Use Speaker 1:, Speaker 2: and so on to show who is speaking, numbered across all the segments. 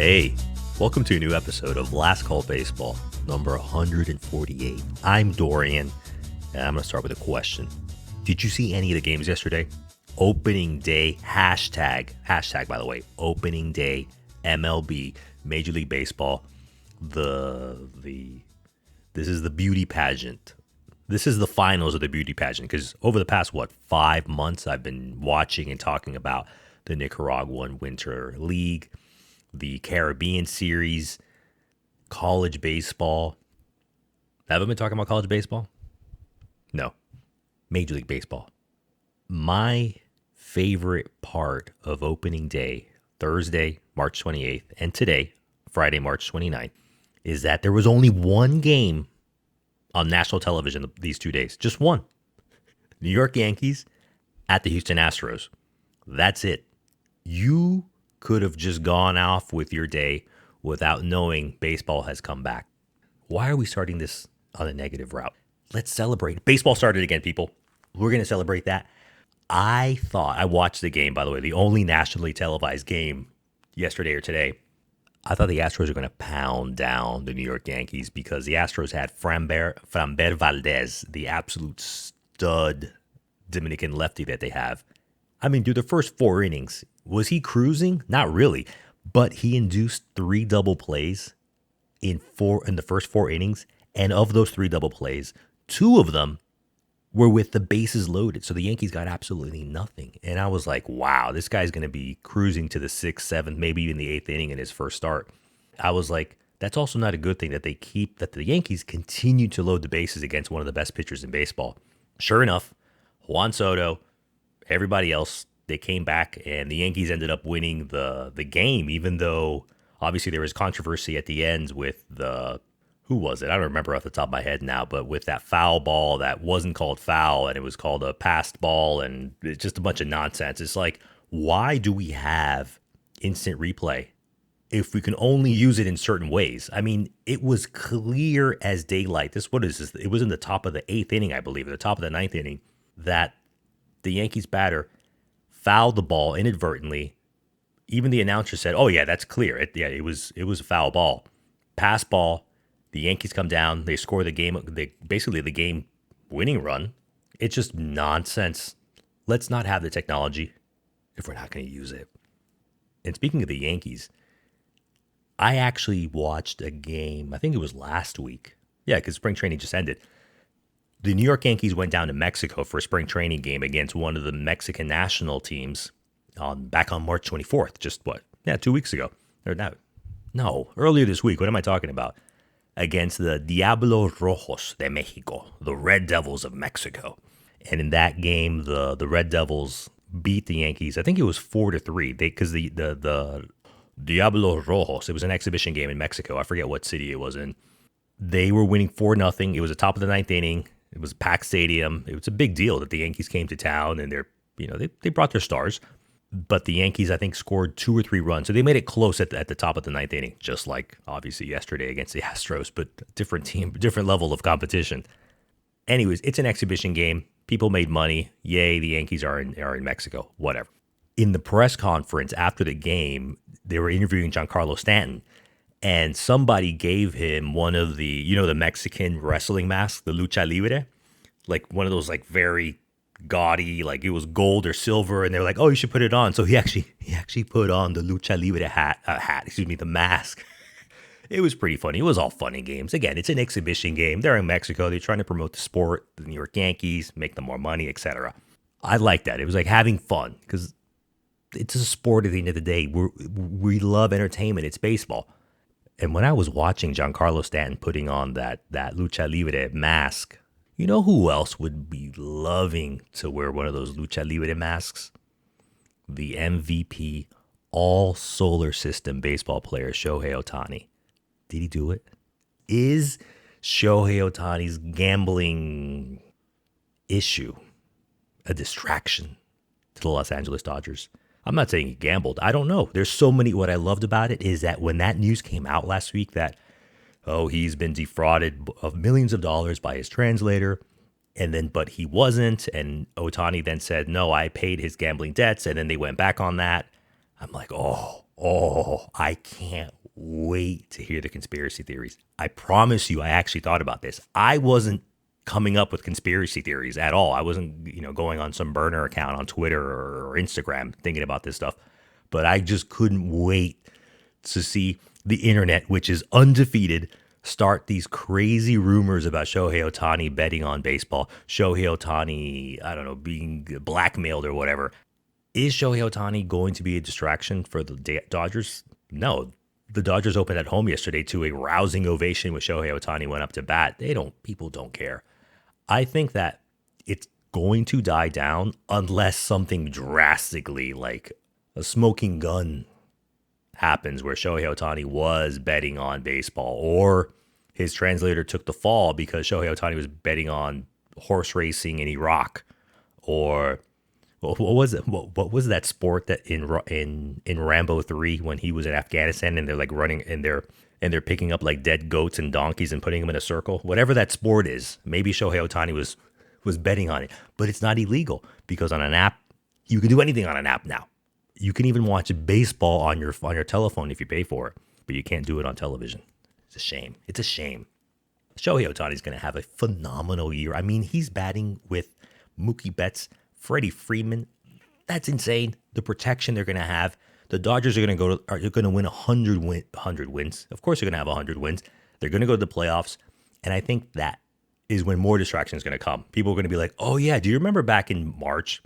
Speaker 1: Hey, welcome to a new episode of Last Call Baseball, number 148. I'm Dorian, and I'm going to start with a question. Did you see any of the games yesterday? Opening day, hashtag by the way, opening day, MLB, Major League Baseball, this is the beauty pageant. This is the finals of the beauty pageant, because over the past, 5 months, I've been watching and talking about the Nicaraguan Winter League, the Caribbean Series, college baseball. Haven't been talking about college baseball? No. Major League Baseball. My favorite part of opening day, Thursday, March 28th, and today, Friday, March 29th, is that there was only one game on national television these 2 days. Just one. New York Yankees at the Houston Astros. That's it. You could have just gone off with your day without knowing baseball has come back. Why are we starting this on a negative route? Let's celebrate. Baseball started again, people. We're going to celebrate that. I watched the game, by the way, the only nationally televised game yesterday or today. I thought the Astros were going to pound down the New York Yankees because the Astros had Framber Valdez, the absolute stud Dominican lefty that they have. I mean, dude, the first 4 innings, was he cruising? Not really, but he induced 3 double plays in the first 4 innings, and of those 3 double plays, 2 of them were with the bases loaded. So the Yankees got absolutely nothing. And I was like, wow, this guy's going to be cruising to the 6th, 7th, maybe even the 8th inning in his first start. I was like, that's also not a good thing that the Yankees continue to load the bases against one of the best pitchers in baseball. Sure enough, Juan Soto, everybody else, they came back and the Yankees ended up winning the game, even though obviously there was controversy at the end with who was it? I don't remember off the top of my head now, but with that foul ball that wasn't called foul and it was called a passed ball, and it's just a bunch of nonsense. It's like, why do we have instant replay if we can only use it in certain ways? I mean, it was clear as daylight. What is this? It was in the top of the 8th inning, I believe, at the top of the 9th inning, that the Yankees batter fouled the ball inadvertently. Even the announcer said, "Oh yeah, that's clear. It was a foul ball, pass ball." The Yankees come down, they score the game winning run. It's just nonsense. Let's not have the technology if we're not going to use it. And speaking of the Yankees, I actually watched a game, I think it was last week. Yeah, because spring training just ended. The New York Yankees went down to Mexico for a spring training game against one of the Mexican national teams back on March 24th. 2 weeks ago. Earlier this week. What am I talking about? Against the Diablos Rojos de Mexico, the Red Devils of Mexico. And in that game, the Red Devils beat the Yankees. I think it was 4-3. Because the Diablos Rojos, it was an exhibition game in Mexico. I forget what city it was in. They were winning 4-0. It was the top of the 9th inning. It was a packed stadium. It was a big deal that the Yankees came to town, and they brought their stars. But the Yankees, I think, scored 2 or 3 runs. So they made it close at the top of the 9th inning, just like, obviously, yesterday against the Astros, but different team, different level of competition. Anyways, it's an exhibition game. People made money. Yay, the Yankees are in Mexico. Whatever. In the press conference after the game, they were interviewing Giancarlo Stanton, and somebody gave him one of the Mexican wrestling masks, the Lucha Libre, like one of those like very gaudy, like it was gold or silver, and they were like, "Oh, you should put it on." So he actually put on the Lucha Libre the mask. It was pretty funny. It was all fun and games. Again, it's an exhibition game. They're in Mexico. They're trying to promote the sport, the New York Yankees, make them more money, etc. I like that. It was like having fun because it's a sport at the end of the day. We love entertainment. It's baseball. And when I was watching Giancarlo Stanton putting on that Lucha Libre mask, you know who else would be loving to wear one of those Lucha Libre masks? The MVP, all solar system baseball player, Shohei Ohtani. Did he do it? Is Shohei Ohtani's gambling issue a distraction to the Los Angeles Dodgers? I'm not saying he gambled. I don't know. There's so many. What I loved about it is that when that news came out last week that, he's been defrauded of millions of dollars by his translator, but he wasn't. And Ohtani then said, no, I paid his gambling debts. And then they went back on that. I'm like, oh Oh, I can't wait to hear the conspiracy theories. I promise you, I actually thought about this. I wasn't coming up with conspiracy theories at all. I wasn't, going on some burner account on Twitter or Instagram thinking about this stuff. But I just couldn't wait to see the internet, which is undefeated, start these crazy rumors about Shohei Ohtani betting on baseball. Shohei Ohtani, I don't know, being blackmailed or whatever. Is Shohei Ohtani going to be a distraction for the Dodgers? No. The Dodgers opened at home yesterday to a rousing ovation when Shohei Ohtani went up to bat. People don't care. I think that it's going to die down unless something drastically like a smoking gun happens where Shohei Ohtani was betting on baseball, or his translator took the fall because Shohei Ohtani was betting on horse racing in Iraq, or what was it? What was that sport that in Rambo 3 when he was in Afghanistan and they're like running and they're picking up like dead goats and donkeys and putting them in a circle? Whatever that sport is, maybe Shohei Ohtani was betting on it, but it's not illegal because on an app you can do anything on an app now. You can even watch baseball on your telephone if you pay for it, but you can't do it on television. It's a shame. It's a shame. Shohei Ohtani is going to have a phenomenal year. I mean, he's batting with Mookie Betts, Freddie Freeman. That's insane. The protection they're going to have. The Dodgers are going to win 100 wins. Of course, they're going to have 100 wins. They're going to go to the playoffs, and I think that is when more distraction is going to come. People are going to be like, "Oh yeah, do you remember back in March,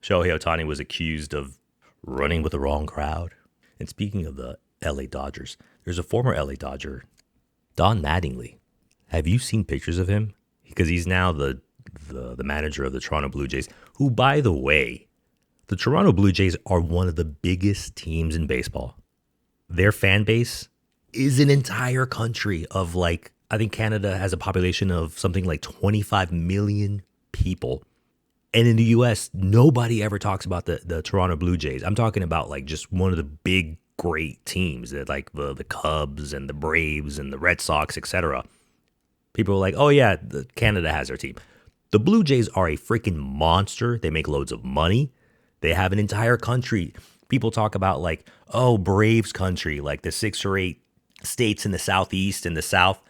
Speaker 1: Shohei Ohtani was accused of running with the wrong crowd?" And speaking of the LA Dodgers, there's a former LA Dodger, Don Mattingly. Have you seen pictures of him? Because he's now the manager of the Toronto Blue Jays, who, by the way, the Toronto Blue Jays are one of the biggest teams in baseball. Their fan base is an entire country of like, I think Canada has a population of something like 25 million people. And in the U.S., nobody ever talks about the Toronto Blue Jays. I'm talking about like just one of the big, great teams that like the Cubs and the Braves and the Red Sox, etc. People are like, oh yeah, Canada has their team. The Blue Jays are a freaking monster. They make loads of money. They have an entire country. People talk about like, oh, Braves country, like the 6 or 8 states in the Southeast and the South.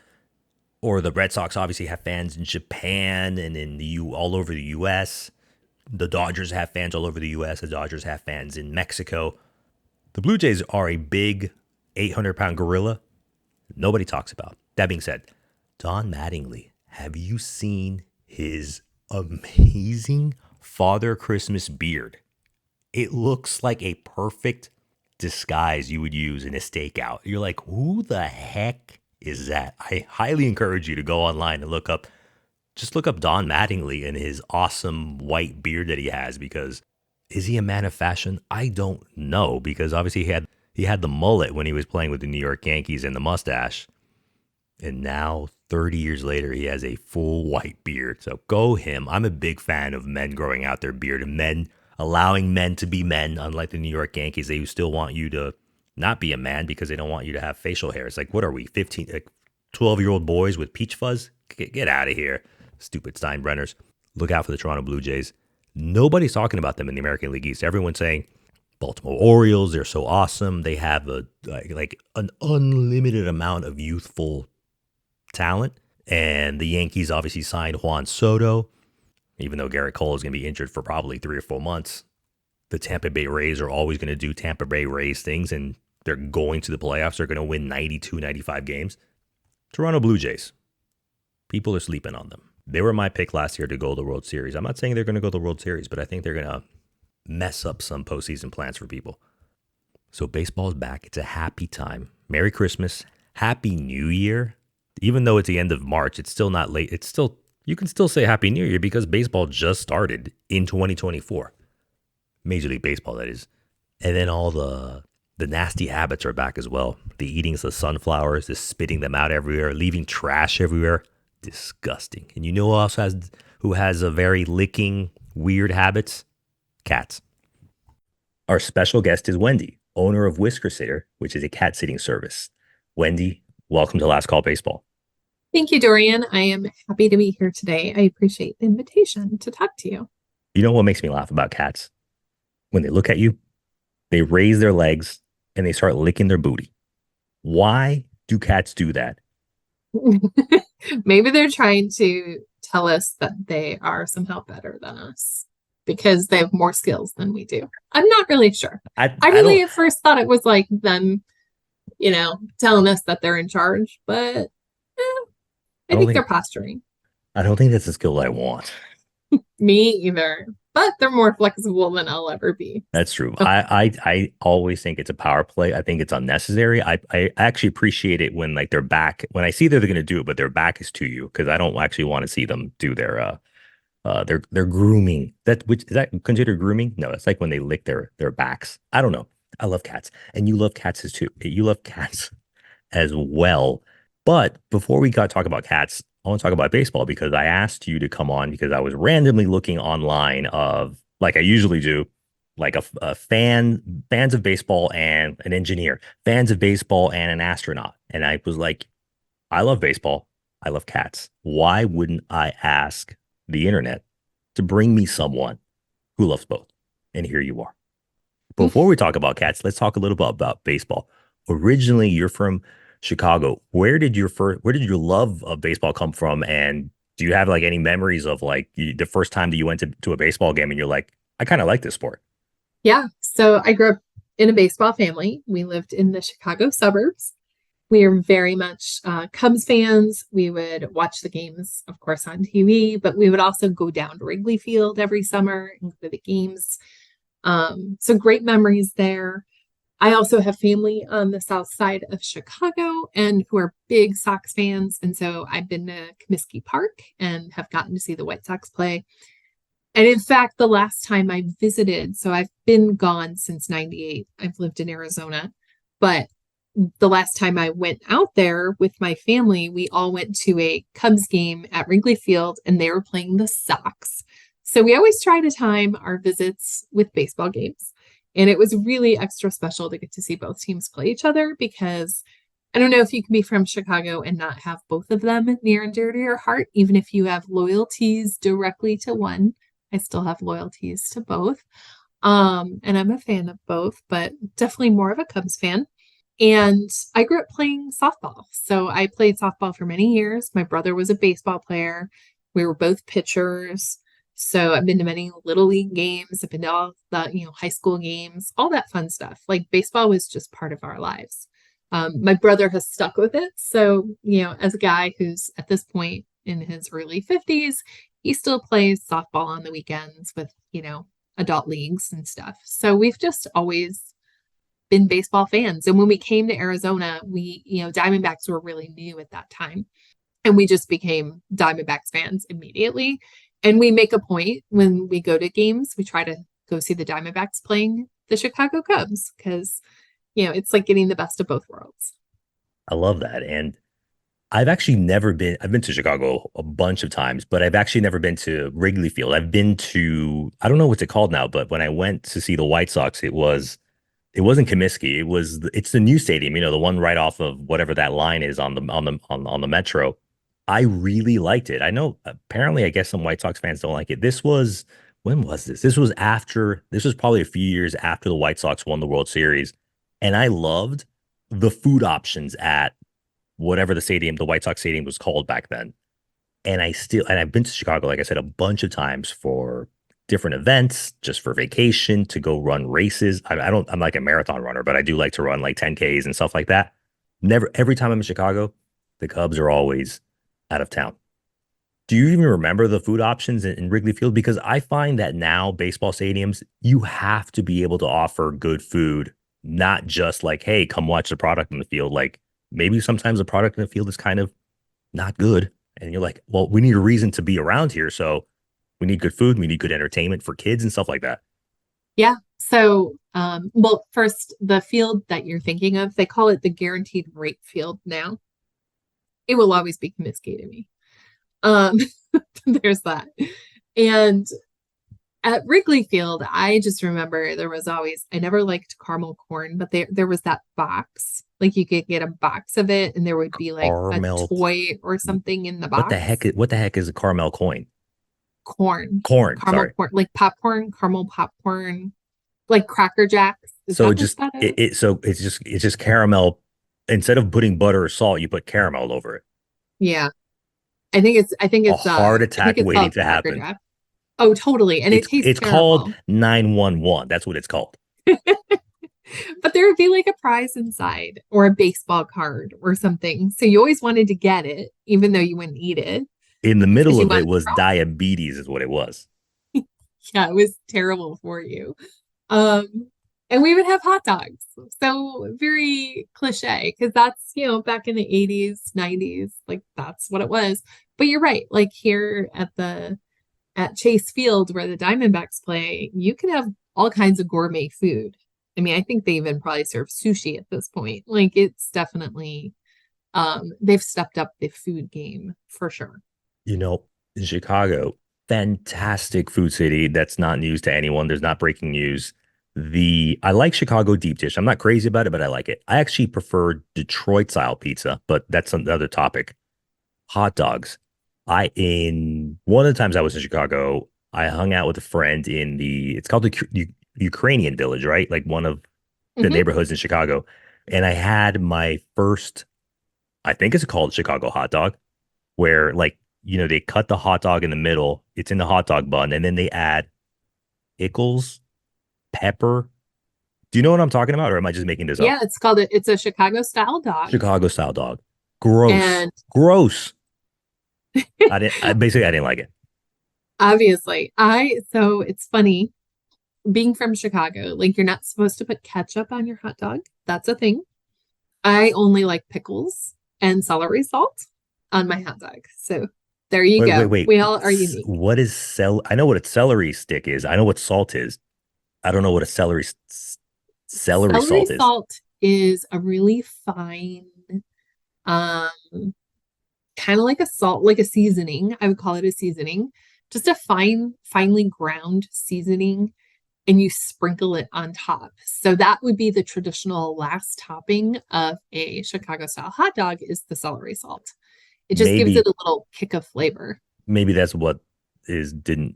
Speaker 1: Or the Red Sox obviously have fans in Japan and in all over the U.S. The Dodgers have fans all over the U.S. The Dodgers have fans in Mexico. The Blue Jays are a big 800-pound gorilla nobody talks about. That being said, Don Mattingly, have you seen his amazing Father Christmas beard? It looks like a perfect disguise you would use in a stakeout. You're like, who the heck is that? I highly encourage you to go online and look up Don Mattingly and his awesome white beard that he has, because is he a man of fashion? I don't know, because obviously he had the mullet when he was playing with the New York Yankees and the mustache. And now 30 years later, he has a full white beard. So go him. I'm a big fan of men growing out their beard and men allowing men to be men, unlike the New York Yankees. They still want you to not be a man because they don't want you to have facial hair. It's like, what are we, 12-year-old boys with peach fuzz? Get out of here, stupid Steinbrenners. Look out for the Toronto Blue Jays. Nobody's talking about them in the American League East. Everyone's saying Baltimore Orioles, they're so awesome. They have an unlimited amount of youthful talent. And the Yankees obviously signed Juan Soto, even though Garrett Cole is going to be injured for probably 3 or 4 months. The Tampa Bay Rays are always going to do Tampa Bay Rays things, and they're going to the playoffs. They're going to win 92, 95 games. Toronto Blue Jays, people are sleeping on them. They were my pick last year to go to the World Series. I'm not saying they're going to go to the World Series, but I think they're going to mess up some postseason plans for people. So baseball is back. It's a happy time. Merry Christmas. Happy New Year. Even though it's the end of March, it's still not late. You can still say Happy New Year because baseball just started in 2024. Major League Baseball, that is. And then all the nasty habits are back as well. The eating of the sunflowers, the spitting them out everywhere, leaving trash everywhere. Disgusting. And you know who has a very licking, weird habits? Cats. Our special guest is Wendy, owner of Whiskers, which is a cat sitting service. Wendy, welcome to Last Call Baseball.
Speaker 2: Thank you, Dorian. I am happy to be here today. I appreciate the invitation to talk to you.
Speaker 1: You know what makes me laugh about cats? When they look at you, they raise their legs and they start licking their booty. Why do cats do that?
Speaker 2: Maybe they're trying to tell us that they are somehow better than us because they have more skills than we do. I'm not really sure. I
Speaker 1: I
Speaker 2: really
Speaker 1: don't
Speaker 2: at first thought it was like them, telling us that they're in charge, but
Speaker 1: I
Speaker 2: I
Speaker 1: don't
Speaker 2: think they're
Speaker 1: think
Speaker 2: posturing.
Speaker 1: I don't think that's a skill I want.
Speaker 2: Me either. But they're more flexible than I'll ever be.
Speaker 1: That's true.
Speaker 2: Oh,
Speaker 1: I always think it's a power play. I think it's unnecessary. I actually appreciate it when like their back when I see that they're going to do it, but their back is to you because I don't actually want to see them do their grooming. That which is that considered grooming? No, it's like when they lick their backs. I don't know. I love cats, and you love cats as too. You love cats as well. But before we got talk about cats, I want to talk about baseball because I asked you to come on because I was randomly looking online of like I usually do, like a fans of baseball and an engineer, fans of baseball and an astronaut, and I was like, I love baseball, I love cats. Why wouldn't I ask the internet to bring me someone who loves both? And here you are. Before we talk about cats, let's talk a little bit about baseball. Originally, you're from Chicago. Where did your love of baseball come from? And do you have like any memories of like the first time that you went to a baseball game and you're like, I kind of like this sport?
Speaker 2: yeah. So I grew up in a baseball family. We lived in the Chicago suburbs. We are very much Cubs fans. We would watch the games, of course, on TV, but we would also go down to Wrigley Field every summer and go to the games. So great memories there. I also have family on the south side of Chicago and who are big Sox fans. And so I've been to Comiskey Park and have gotten to see the White Sox play. And in fact, the last time I visited, so I've been gone since 98. I've lived in Arizona, but the last time I went out there with my family, we all went to a Cubs game at Wrigley Field and they were playing the Sox. So we always try to time our visits with baseball games. And it was really extra special to get to see both teams play each other because I don't know if you can be from Chicago and not have both of them near and dear to your heart, even if you have loyalties directly to one. I still have loyalties to both. And I'm a fan of both, but definitely more of a Cubs fan. And I grew up playing softball. So I played softball for many years. My brother was a baseball player. We were both pitchers. So I've been to many little league games. I've been to all the, high school games, all that fun stuff. Like baseball was just part of our lives. My brother has stuck with it. So, as a guy who's at this point in his early 50s, he still plays softball on the weekends with, adult leagues and stuff. So we've just always been baseball fans. And when we came to Arizona, Diamondbacks were really new at that time. And we just became Diamondbacks fans immediately. And we make a point when we go to games, we try to go see the Diamondbacks playing the Chicago Cubs because, it's like getting the best of both worlds.
Speaker 1: I love that. And I've been to Chicago a bunch of times, but I've actually never been to Wrigley Field. I've been to, I don't know what's it called now, but when I went to see the White Sox, it wasn't Comiskey. It's the new stadium, the one right off of whatever that line is on the metro. I really liked it. I know apparently I guess some White Sox fans don't like it. When was this? This was probably a few years after the White Sox won the World Series. And I loved the food options at whatever the White Sox stadium was called back then. And I've been to Chicago, like I said, a bunch of times for different events, just for vacation, to go run races. I'm like a marathon runner, but I do like to run like 10Ks and stuff like that. Every time I'm in Chicago, the Cubs are always out of town. Do you even remember the food options in Wrigley Field? Because I find that now baseball stadiums, you have to be able to offer good food, not just like, hey, come watch the product in the field. Like maybe sometimes the product in the field is kind of not good. And you're like, well, we need a reason to be around here. So we need good food. We need good entertainment for kids and stuff like that.
Speaker 2: Yeah. So, well, first, the field that you're thinking of, they call it the guaranteed rate field now. It will always be Comiskey to me. Um, there's that. And at Wrigley Field, I just remember there was always, I never liked caramel corn, but there was that box. Like you could get a box of it and there would be like a
Speaker 1: Caramel.
Speaker 2: toy or something in the box.
Speaker 1: What the heck is a caramel coin?
Speaker 2: Corn,
Speaker 1: Corn.
Speaker 2: caramel
Speaker 1: Sorry.
Speaker 2: corn, like popcorn, caramel popcorn. Like Cracker Jacks. Is
Speaker 1: So
Speaker 2: that
Speaker 1: it
Speaker 2: what
Speaker 1: just
Speaker 2: that
Speaker 1: it,
Speaker 2: is?
Speaker 1: it so it's just caramel. Instead of putting butter or salt, you put caramel over it.
Speaker 2: Yeah. I think
Speaker 1: A
Speaker 2: it's
Speaker 1: heart
Speaker 2: I think
Speaker 1: attack
Speaker 2: it's
Speaker 1: waiting
Speaker 2: called
Speaker 1: to
Speaker 2: Cracker
Speaker 1: happen.
Speaker 2: Jack. Oh, totally. And it tastes
Speaker 1: It's called
Speaker 2: terrible.
Speaker 1: 911. That's what it's called.
Speaker 2: But there would be like a prize inside or a baseball card or something. So you always wanted to get it, even though you wouldn't eat it
Speaker 1: In the
Speaker 2: because
Speaker 1: middle
Speaker 2: you
Speaker 1: of
Speaker 2: wanted
Speaker 1: it
Speaker 2: the
Speaker 1: was diabetes, is what it was.
Speaker 2: prize. Yeah, it was terrible for you. Um, and we would have hot dogs. So very cliche because that's, back in the 80s, 90s, like that's what it was. But you're right. Like here at Chase Field where the Diamondbacks play, you can have all kinds of gourmet food. I mean, I think they even probably serve sushi at this point. Like it's definitely they've stepped up the food game for sure.
Speaker 1: You know, in Chicago, fantastic food city. That's not news to anyone. There's not breaking news. I like Chicago deep dish. I'm not crazy about it, but I like it. I actually prefer Detroit style pizza, but that's another topic. Hot dogs. I in one of the times I was in Chicago, I hung out with a friend in it's called the Ukrainian Village, right? Like one of the
Speaker 2: Hmm.
Speaker 1: neighborhoods in Chicago. And I had my first, I think it's called Chicago hot dog, where like, they cut the hot dog in the middle, it's in the hot dog bun, and then they add pickles, pepper. Do you know what I'm talking about? Or am I just making this up?
Speaker 2: Yeah, it's a Chicago style dog.
Speaker 1: Chicago style dog. Gross.
Speaker 2: And
Speaker 1: Gross. I didn't like it.
Speaker 2: obviously, so it's funny being from Chicago, like you're not supposed to put ketchup on your hot dog. That's a thing. I only like pickles and celery salt on my hot dog. So there you
Speaker 1: Wait, wait,
Speaker 2: go.
Speaker 1: wait.
Speaker 2: We all are unique.
Speaker 1: What is I know what a celery stick is. I know what salt is. I don't know what a celery
Speaker 2: Celery
Speaker 1: salt is.
Speaker 2: salt is a really fine, um, kind of like a salt, like a seasoning. I would call it a seasoning, just a finely ground seasoning, and you sprinkle it on top. So that would be the traditional last topping of a Chicago style hot dog is the celery salt. It just gives it
Speaker 1: Maybe
Speaker 2: a little kick of flavor.
Speaker 1: maybe that's what is didn't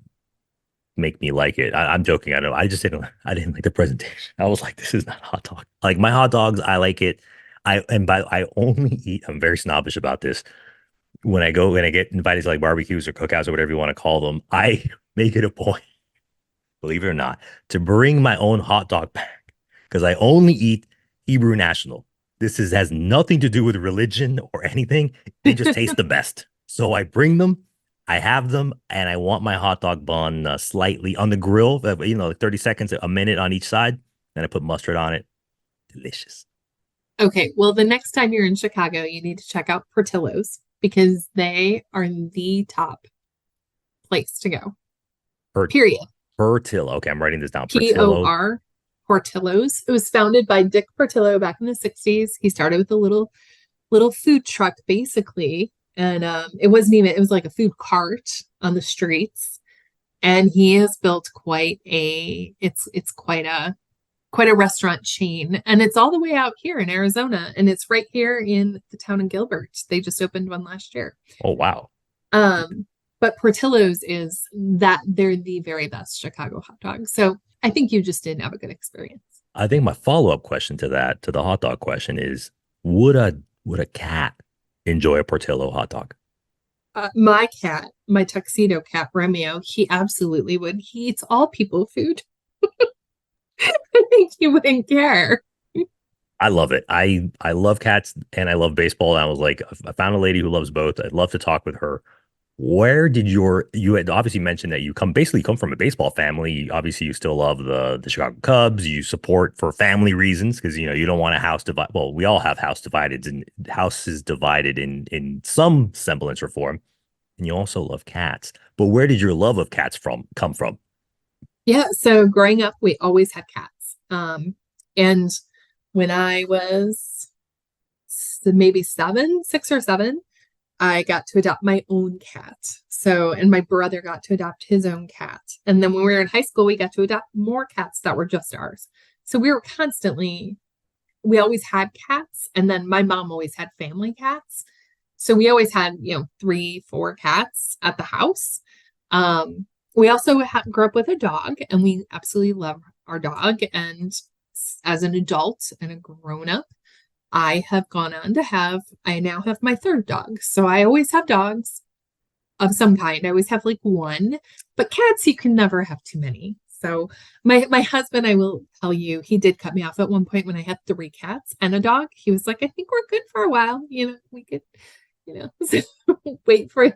Speaker 1: make me like it. I'm joking. I know. I didn't like the presentation. I was like, this is not a hot dog. Like my hot dogs, I like it. I only eat. I'm very snobbish about this. When I get invited to like barbecues or cookouts or whatever you want to call them, I make it a point, believe it or not, to bring my own hot dog back because I only eat Hebrew National. Has nothing to do with religion or anything. They just taste the best. So I bring them, I have them, and I want my hot dog bun slightly on the grill, like 30 seconds, a minute on each side. Then I put mustard on it. Delicious.
Speaker 2: Okay, well, the next time you're in Chicago, you need to check out Portillo's because they are the top place to go.
Speaker 1: Per
Speaker 2: Period.
Speaker 1: Portillo. Okay, I'm writing this down. Portillo.
Speaker 2: POR Portillo's. It was founded by Dick Portillo back in the 60s. He started with a little food truck basically, and it was like a food cart on the streets. And he has built it's quite a restaurant chain, and it's all the way out here in Arizona, and it's right here in the town of Gilbert. They just opened one last year.
Speaker 1: Oh wow.
Speaker 2: But Portillo's is that they're the very best Chicago hot dog. So I think you just didn't have a good experience.
Speaker 1: I think my follow-up question to that, to the hot dog question is, would a cat enjoy a Portillo hot dog?
Speaker 2: My cat, my tuxedo cat, Romeo, he absolutely would. He eats all people food. I think he wouldn't care.
Speaker 1: I love it. I love cats and I love baseball. And I was like, I found a lady who loves both. I'd love to talk with her. Where did you had obviously mentioned that you come from a baseball family. Obviously, you still love the Chicago Cubs. You support for family reasons because you don't want a house divide. Well, we all have houses divided in some semblance or form. And you also love cats. But where did your love of cats come from?
Speaker 2: Yeah, so growing up, we always had cats. And when I was maybe 6 or 7, I got to adopt my own cat. So, and my brother got to adopt his own cat. And then when we were in high school, we got to adopt more cats that were just ours. So we always had cats. And then my mom always had family cats. So we always had, 3, 4 cats at the house. Um, We also grew up with a dog, and we absolutely love our dog. And as an adult and a grown up, I have gone on to I now have my third dog. So I always have dogs of some kind. I always have like one, but cats, you can never have too many. So my husband, I will tell you, he did cut me off at one point when I had three cats and a dog. He was like, I think we're good for a while. We could, so wait for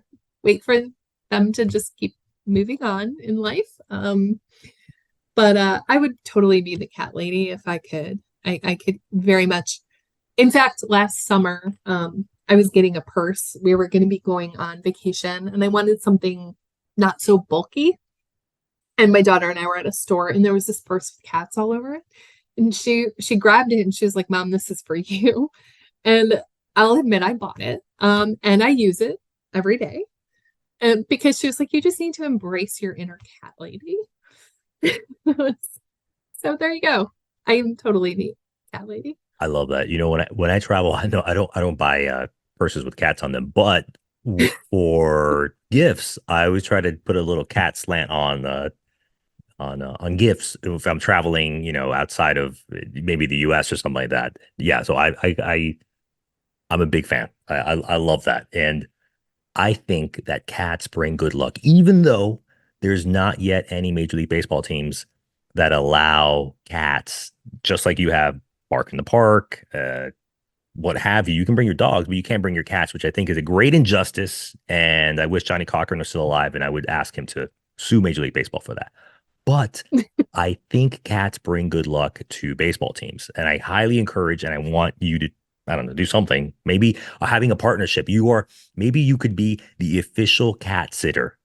Speaker 2: them to just keep moving on in life. But I would totally be the cat lady if I could. I could very much. In fact, last summer, I was getting a purse. We were going to be going on vacation, and I wanted something not so bulky. And my daughter and I were at a store, and there was this purse with cats all over it. And she grabbed it, and she was like, "Mom, this is for you." And I'll admit I bought it, and I use it every day. And because she was like, "You just need to embrace your inner cat lady." So there you go. I am totally the cat lady.
Speaker 1: I love that. When I travel, I don't buy purses with cats on them, but for gifts, I always try to put a little cat slant on gifts if I'm traveling, outside of maybe the U.S. or something like that. Yeah, so I'm a big fan. I love that, and I think that cats bring good luck, even though there's not yet any Major League Baseball teams that allow cats, just like you have Bark in the Park, what have you. You can bring your dogs, but you can't bring your cats, which I think is a great injustice. And I wish Johnny Cochran was still alive, and I would ask him to sue Major League Baseball for that. But I think cats bring good luck to baseball teams, and I highly encourage, and I want you to, I don't know, do something. Maybe having a partnership. Maybe you could be the official cat sitter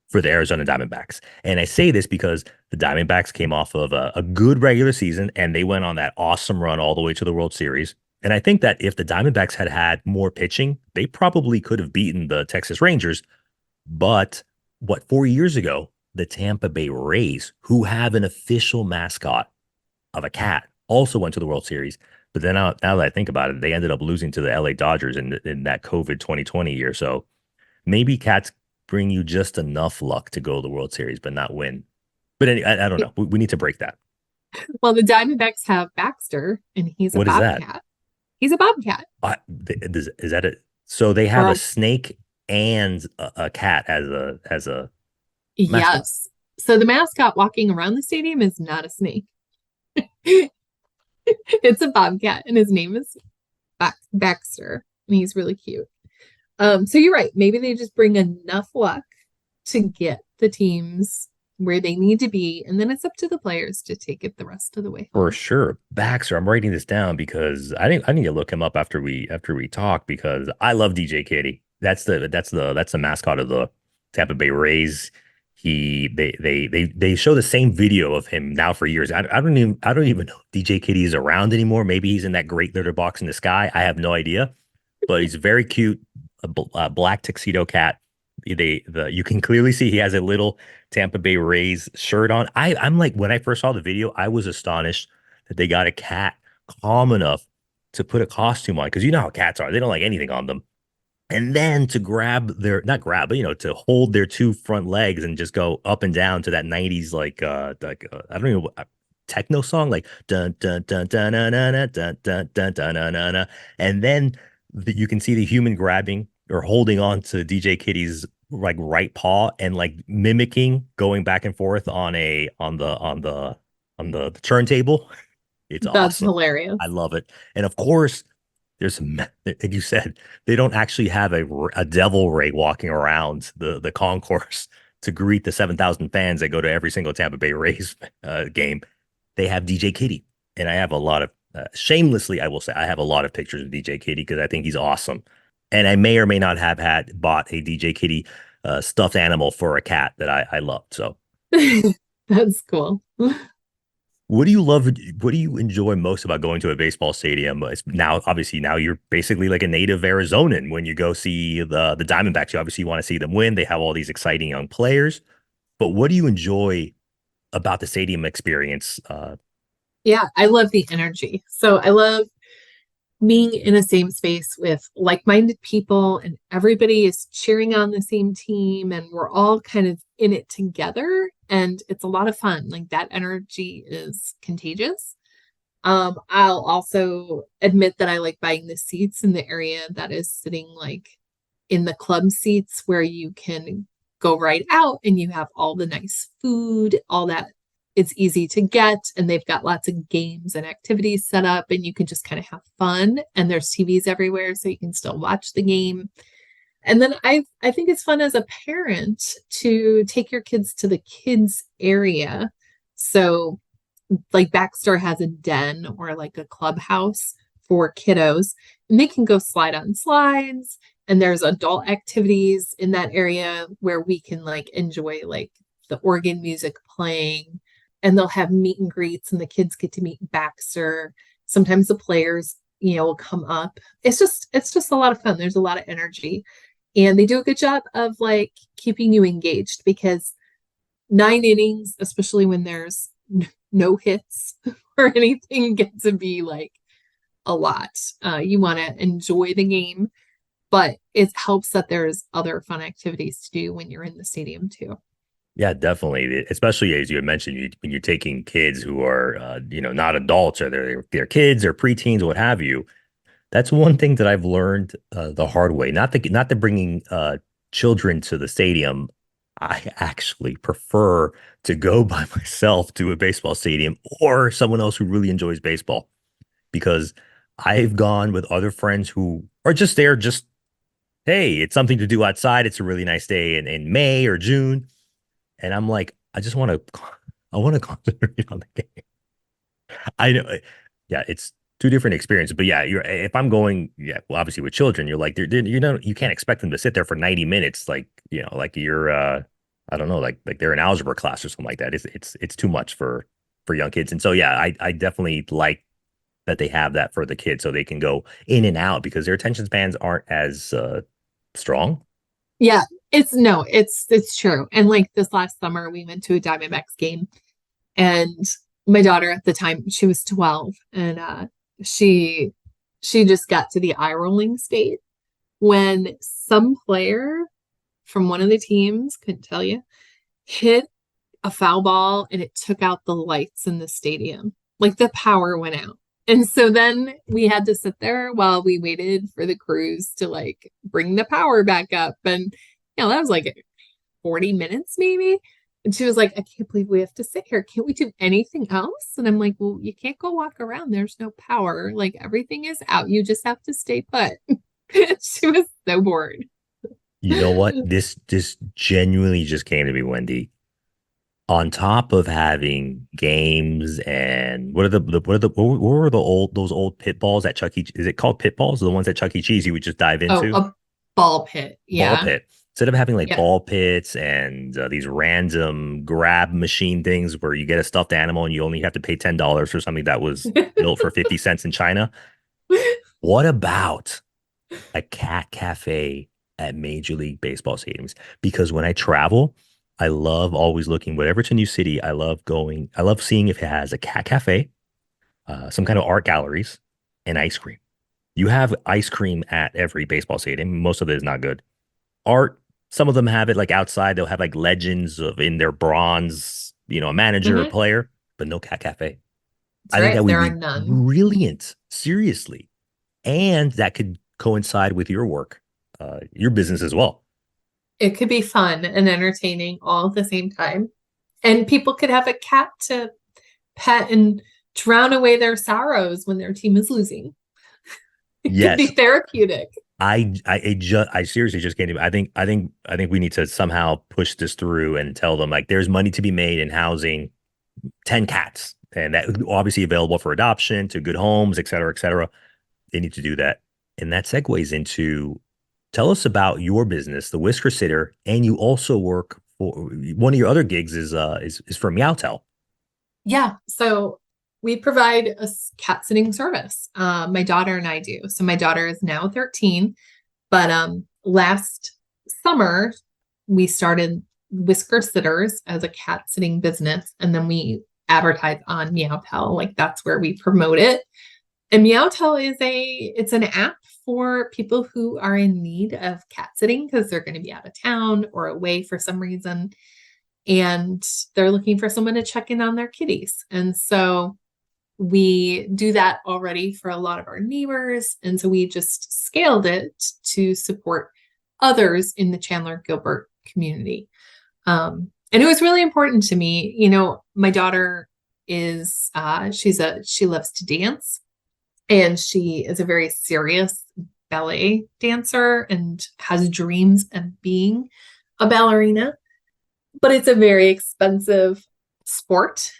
Speaker 1: for the Arizona Diamondbacks. And I say this because the Diamondbacks came off of a good regular season, and they went on that awesome run all the way to the World Series. And I think that if the Diamondbacks had had more pitching, they probably could have beaten the Texas Rangers. But 4 years ago, the Tampa Bay Rays, who have an official mascot of a cat, also went to the World Series. But then now that I think about it, they ended up losing to the LA Dodgers in that COVID 2020 year. So maybe cats bring you just enough luck to go to the World Series, but not win. But anyway, I don't know. We need to break that.
Speaker 2: Well, the Diamondbacks have Baxter, and he's a
Speaker 1: What is that?
Speaker 2: bobcat. He's a bobcat.
Speaker 1: Is that it? So they have
Speaker 2: Or
Speaker 1: a snake and a cat as a mascot.
Speaker 2: yes. So the mascot walking around the stadium is not a snake. It's a bobcat, and his name is Baxter, and he's really cute. So you're right. Maybe they just bring enough luck to get the teams where they need to be, and then it's up to the players to take it the rest of the way home.
Speaker 1: For sure. Baxter, I'm writing this down because I need to look him up after we talk, because I love DJ Kitty. That's the mascot of the Tampa Bay Rays. They show the same video of him now for years. I don't even know if DJ Kitty is around anymore. Maybe he's in that great litter box in the sky. I have no idea, but he's very cute. A black tuxedo cat. You can clearly see he has a little Tampa Bay Rays shirt on. I'm like, when I first saw the video, I was astonished that they got a cat calm enough to put a costume on, because you know how cats are. They don't like anything on them. And then to not grab, but to hold their two front legs and just go up and down to that 90s I don't know, techno song, like dun dun dun dun dun dun dun dun dun dun dun dun, and then you can see the human grabbing or holding on to DJ Kitty's like right paw and like mimicking going back and forth on the turntable. It's
Speaker 2: That's
Speaker 1: awesome.
Speaker 2: hilarious.
Speaker 1: I love it. And of course, there's like you said, they don't actually have a devil ray walking around the concourse to greet the 7,000 fans that go to every single Tampa Bay Rays game. They have DJ Kitty, and I have a lot of shamelessly, I will say, I have a lot of pictures of DJ Kitty because I think he's awesome. And I may or may not have bought a DJ Kitty stuffed animal for a cat that I loved. So
Speaker 2: That's cool.
Speaker 1: what do you love? What do you enjoy most about going to a baseball stadium? Obviously, now you're basically like a native Arizonan. When you go see the Diamondbacks, you obviously want to see them win. They have all these exciting young players. But what do you enjoy about the stadium experience?
Speaker 2: Yeah, I love the energy. So I love being in a same space with like-minded people and everybody is cheering on the same team and we're all kind of in it together and it's a lot of fun. Like that energy is contagious. I'll also admit that I like buying the seats in the area that is sitting like in the club seats where you can go right out and you have all the nice food, all that. It's easy to get and they've got lots of games and activities set up and you can just kind of have fun and there's TVs everywhere so you can still watch the game. And then I think it's fun as a parent to take your kids to the kids area. So like Baxter has a den or like a clubhouse for kiddos and they can go slide on slides and there's adult activities in that area where we can like enjoy like the organ music playing and they'll have meet and greets and the kids get to meet Baxter. Sometimes the players, will come up. It's just a lot of fun. There's a lot of energy and they do a good job of like keeping you engaged because 9 innings, especially when there's no hits or anything, get to be like a lot. You want to enjoy the game, but it helps that there's other fun activities to do when you're in the stadium too.
Speaker 1: Yeah, definitely. Especially as you had mentioned, when you're taking kids who are, not adults or they're kids or preteens or what have you. That's one thing that I've learned the hard way. Not the bringing children to the stadium. I actually prefer to go by myself to a baseball stadium or someone else who really enjoys baseball because I've gone with other friends who are just there, just, hey, it's something to do outside. It's a really nice day in May or June. And I'm like, I want to concentrate on the game. I know. Yeah, it's two different experiences. But yeah, if I'm going, yeah, well, obviously with children, you're like, you can't expect them to sit there for 90 minutes. Like, like you're, I don't know, like they're in algebra class or something like that. It's too much for young kids. And so, yeah, I definitely like that they have that for the kids so they can go in and out because their attention spans aren't as strong.
Speaker 2: Yeah, it's true. And like this last summer, we went to a Diamondbacks game, and my daughter at the time she was 12, and she she just got to the eye rolling state when some player from one of the teams, couldn't tell you, hit a foul ball and it took out the lights in the stadium. Like the power went out. And so then we had to sit there while we waited for the crews to like bring the power back up. And, that was like 40 minutes maybe. And she was like, I can't believe we have to sit here. Can't we do anything else? And I'm like, well, you can't go walk around. There's no power. Like everything is out. You just have to stay put. She was so bored.
Speaker 1: You know what? This genuinely just came to me, Wendy. On top of having games and what were those old pit balls at Chuck E. Is it called pit balls? The ones at Chuck E. Cheese you would just dive
Speaker 2: Oh,
Speaker 1: into?
Speaker 2: a ball pit.
Speaker 1: Ball
Speaker 2: Yeah.
Speaker 1: pit. Instead of having like
Speaker 2: Yeah.
Speaker 1: ball pits and these random grab machine things where you get a stuffed animal and you only have to pay $10 for something that was built for 50 cents in China. What about a cat cafe at Major League Baseball stadiums? Because when I travel, I love always looking, whatever it's a new city, I love seeing if it has a cat cafe, some kind of art galleries, and ice cream. You have ice cream at every baseball stadium. Most of it is not good. Art, some of them have it like outside. They'll have like legends of in their bronze, a manager or
Speaker 2: Mhm.
Speaker 1: player, but no cat cafe.
Speaker 2: That's
Speaker 1: I think
Speaker 2: right.
Speaker 1: that would
Speaker 2: There are
Speaker 1: be
Speaker 2: none.
Speaker 1: brilliant, seriously. And that could coincide with your work, your business as well.
Speaker 2: It could be fun and entertaining all at the same time. And people could have a cat to pet and drown away their sorrows when their team is losing. It could be
Speaker 1: Yes,
Speaker 2: therapeutic.
Speaker 1: I seriously just can't. I think we need to somehow push this through and tell them like there's money to be made in housing 10 cats, and that obviously available for adoption to good homes, et cetera, et cetera. They need to do that, and that segues into tell us about your business, the Whisker Sitter, and you also work for one of your other gigs is for Meowtel.
Speaker 2: Yeah. So we provide a cat sitting service. My daughter and I do. So my daughter is now 13, but last summer we started Whisker Sitters as a cat sitting business, and then we advertise on Meowtel. Like that's where we promote it. And Meowtel it's an app for people who are in need of cat sitting because they're going to be out of town or away for some reason. And they're looking for someone to check in on their kitties. And so we do that already for a lot of our neighbors. And so we just scaled it to support others in the Chandler Gilbert community. And it was really important to me. My daughter is, she loves to dance, and she is a very serious ballet dancer and has dreams of being a ballerina, but it's a very expensive sport.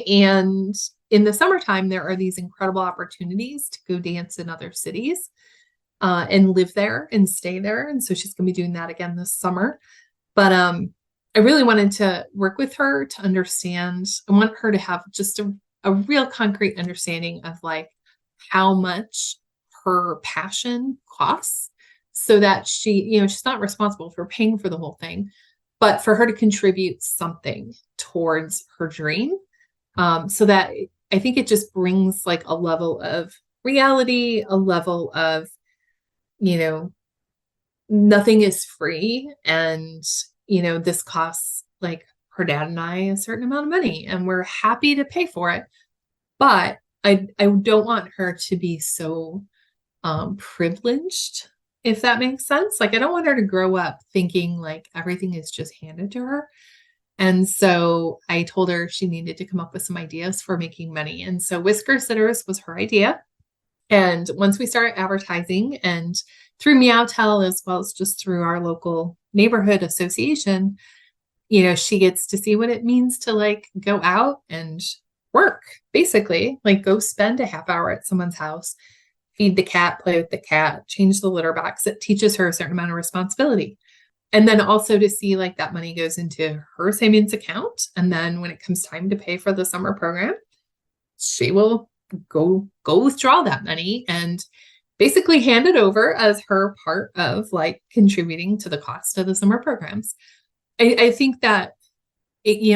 Speaker 2: And in the summertime, there are these incredible opportunities to go dance in other cities and live there and stay there. And so she's going to be doing that again this summer. But I really wanted to work with her to understand. I want her to have just a real concrete understanding of like how much her passion costs, so that she's not responsible for paying for the whole thing, but for her to contribute something towards her dream. So that I think it just brings like a level of reality, a level of, nothing is free. And, this costs like her dad and I a certain amount of money, and we're happy to pay for it. But I don't want her to be so privileged, if that makes sense. Like, I don't want her to grow up thinking like everything is just handed to her. And so I told her she needed to come up with some ideas for making money. And so Whisker Sitters was her idea. And once we started advertising, and through Meowtel, as well as just through our local neighborhood association, she gets to see what it means to like go out and work, basically, like go spend a half hour at someone's house, feed the cat, play with the cat, change the litter box. It teaches her a certain amount of responsibility. And then also to see like that money goes into her savings account. And then when it comes time to pay for the summer program, she will go withdraw that money and basically hand it over as her part of like contributing to the cost of the summer programs. I think that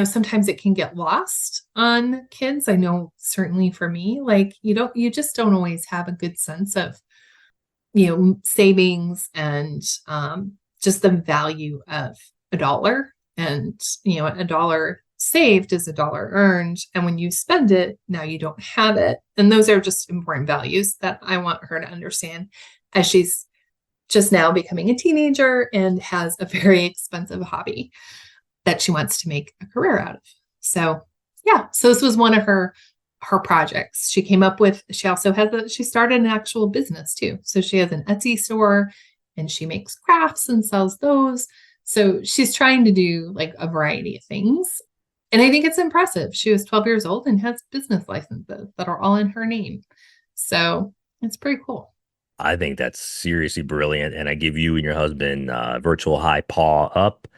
Speaker 2: sometimes it can get lost on kids. I know certainly for me, like you just don't always have a good sense of, savings and just the value of a dollar. And, a dollar saved is a dollar earned. And when you spend it, now you don't have it. And those are just important values that I want her to understand as she's just now becoming a teenager and has a very expensive hobby that she wants to make a career out of. So yeah, so this was one of her projects. She came up with, she also has she started an actual business too. So she has an Etsy store and she makes crafts and sells those. So she's trying to do like a variety of things. And I think it's impressive. She was 12 years old and has business licenses that are all in her name. So it's pretty cool.
Speaker 1: I think that's seriously brilliant. And I give you and your husband virtual high paw up,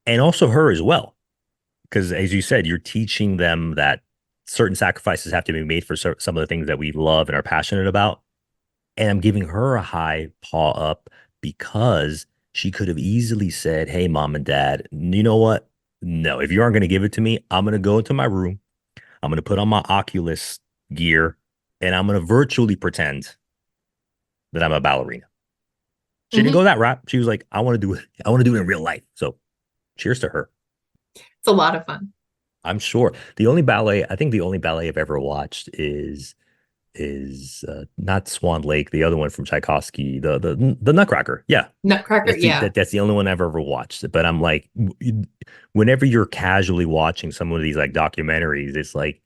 Speaker 1: and also her as well. Because as you said, you're teaching them that certain sacrifices have to be made for some of the things that we love and are passionate about. And I'm giving her a high paw up because she could have easily said, hey, mom and dad, you know what? No, if you aren't going to give it to me, I'm going to go into my room. I'm going to put on my Oculus gear and I'm going to virtually pretend that I'm a ballerina. She didn't go that route. She was like, I want to do it. I want to do it in real life. So cheers to her.
Speaker 2: It's a lot of fun.
Speaker 1: I'm sure. The only ballet I've ever watched is not Swan Lake, the other one from Tchaikovsky, the Nutcracker. Yeah.
Speaker 2: Nutcracker,
Speaker 1: that's the only one I've ever watched. But I'm like, whenever you're casually watching some of these like documentaries, it's like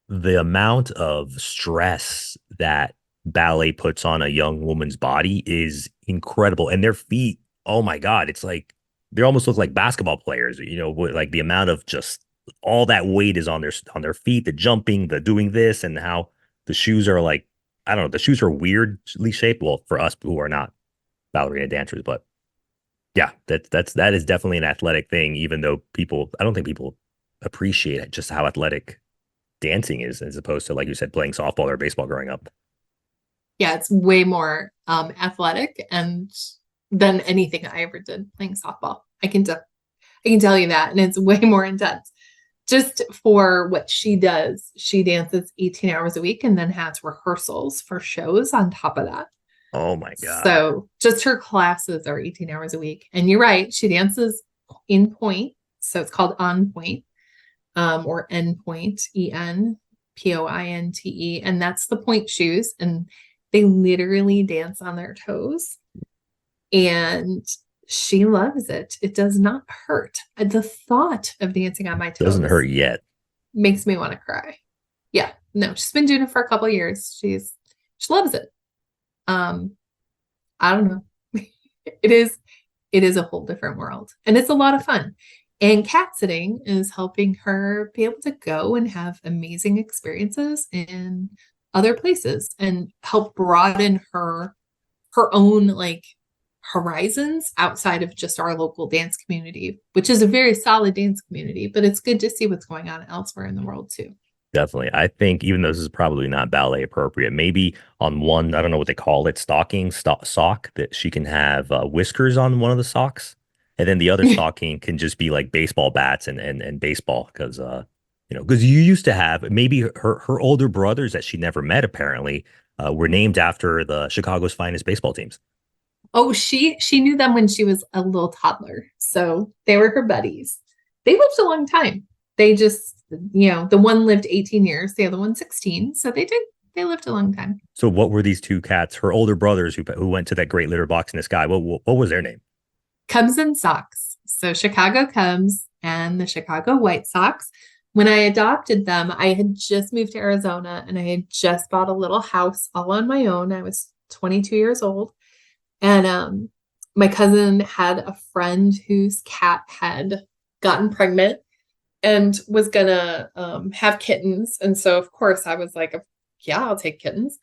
Speaker 1: the amount of stress that ballet puts on a young woman's body is incredible. And their feet, oh my God, it's like they almost look like basketball players, like the amount of just all that weight is on their feet, the jumping, the doing this, and how the shoes are like, I don't know, the shoes are weirdly shaped. Well, for us who are not ballerina dancers, but yeah, that is definitely an athletic thing, even though I don't think people appreciate it, just how athletic dancing is, as opposed to, like you said, playing softball or baseball growing up.
Speaker 2: Yeah, it's way more athletic and than anything I ever did playing softball. I can tell you that, and it's way more intense. just for what she does, she dances 18 hours a week and then has rehearsals for shows on top of that.
Speaker 1: Oh my God.
Speaker 2: So just her classes are 18 hours a week. And you're right, she dances in point. So it's called on point, or end point, ENPOINTE. And that's the point shoes. And they literally dance on their toes. And she loves it. It does not hurt. The thought of dancing on my
Speaker 1: Doesn't
Speaker 2: toes
Speaker 1: hurt yet.
Speaker 2: makes me want to cry. Yeah, no, she's been doing it for a couple of years. She loves it. I don't know. It is a whole different world, and it's a lot of fun. And cat sitting is helping her be able to go and have amazing experiences in other places and help broaden her own like horizons outside of just our local dance community, which is a very solid dance community, but it's good to see what's going on elsewhere in the world too.
Speaker 1: Definitely. I think even though this is probably not ballet appropriate, maybe on one, I don't know what they call it, sock, that she can have whiskers on one of the socks. And then the other stocking can just be like baseball bats and baseball. Because, because you used to have maybe her older brothers that she never met, apparently, were named after the Chicago's finest baseball teams.
Speaker 2: Oh, she knew them when she was a little toddler. So they were her buddies. They lived a long time. They just, the one lived 18 years, the other one 16. So they lived a long time.
Speaker 1: So what were these two cats, her older brothers who went to that great litter box in the sky? What was their name?
Speaker 2: Cubs and Sox. So Chicago Cubs and the Chicago White Sox. When I adopted them, I had just moved to Arizona and I had just bought a little house all on my own. I was 22 years old. And my cousin had a friend whose cat had gotten pregnant and was gonna have kittens. And so of course I was like, yeah, I'll take kittens.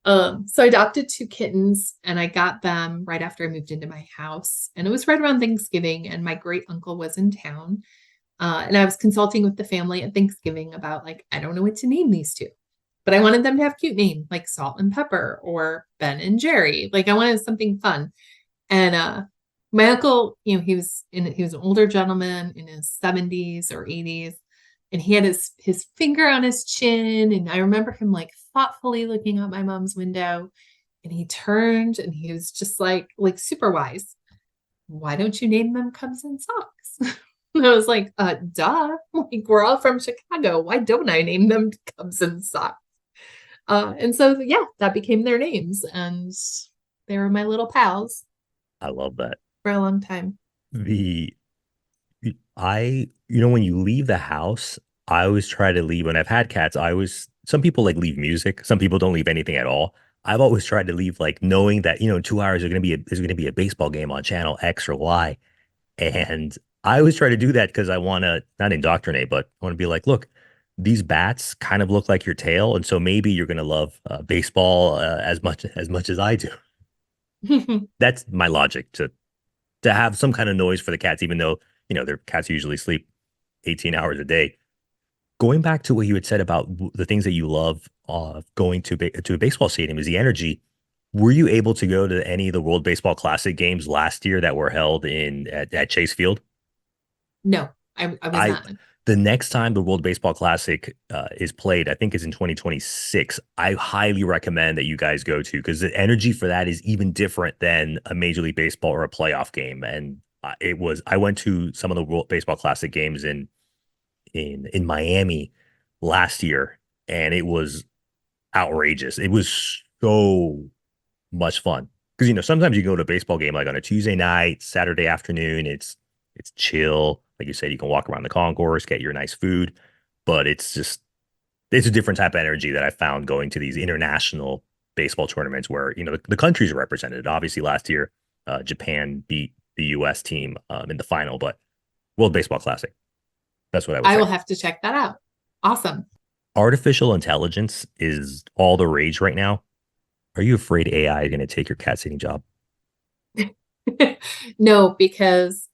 Speaker 2: So I adopted 2 kittens and I got them right after I moved into my house. And it was right around Thanksgiving and my great uncle was in town. And I was consulting with the family at Thanksgiving about like, I don't know what to name these 2. But I wanted them to have cute names like Salt and Pepper or Ben and Jerry. Like I wanted something fun. And my uncle, he was an older gentleman in his 70s or 80s, and he had his finger on his chin. And I remember him like thoughtfully looking out my mom's window, and he turned and he was just like super wise. Why don't you name them Cubs and Sox? And I was like, duh. Like we're all from Chicago. Why don't I name them Cubs and Sox? And so, yeah, that became their names. And they were my little pals
Speaker 1: I love that.
Speaker 2: for a long time.
Speaker 1: When you leave the house, I always try to leave. When I've had cats, some people like leave music. Some people don't leave anything at all. I've always tried to leave like knowing that, in 2 hours there's going to be a baseball game on channel X or Y. And I always try to do that because I want to not indoctrinate, but I want to be like, look, these bats kind of look like your tail. And so maybe you're going to love baseball as much as I do. That's my logic to have some kind of noise for the cats, even though, their cats usually sleep 18 hours a day. Going back to what you had said about the things that you love going to a baseball stadium is the energy. Were you able to go to any of the World Baseball Classic games last year that were held at Chase Field?
Speaker 2: No, I was not.
Speaker 1: The next time the World Baseball Classic is played, I think is in 2026. I highly recommend that you guys go to, because the energy for that is even different than a Major League Baseball or a playoff game. And I went to some of the World Baseball Classic games in Miami last year, and it was outrageous. It was so much fun because sometimes you go to a baseball game like on a Tuesday night, Saturday afternoon. It's chill, like you said. You can walk around the concourse, get your nice food, but it's a different type of energy that I found going to these international baseball tournaments where the countries are represented. Obviously, last year Japan beat the U.S. team in the final, but World Baseball Classic. That's what I would say.
Speaker 2: I will have to check that out. Awesome.
Speaker 1: Artificial intelligence is all the rage right now. Are you afraid AI is going to take your cat sitting job?
Speaker 2: No, because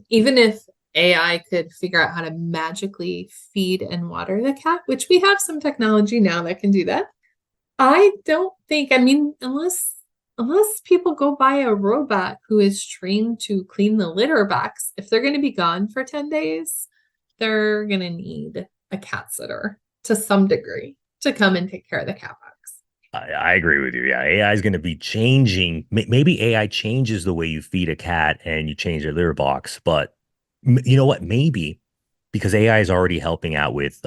Speaker 2: even if AI could figure out how to magically feed and water the cat, which we have some technology now that can do that, I don't think, unless people go buy a robot who is trained to clean the litter box, if they're going to be gone for 10 days, they're going to need a cat sitter to some degree to come and take care of the cat bugs.
Speaker 1: I agree with you. Yeah, AI is going to be changing. Maybe AI changes the way you feed a cat and you change their litter box. But you know what? Maybe because AI is already helping out with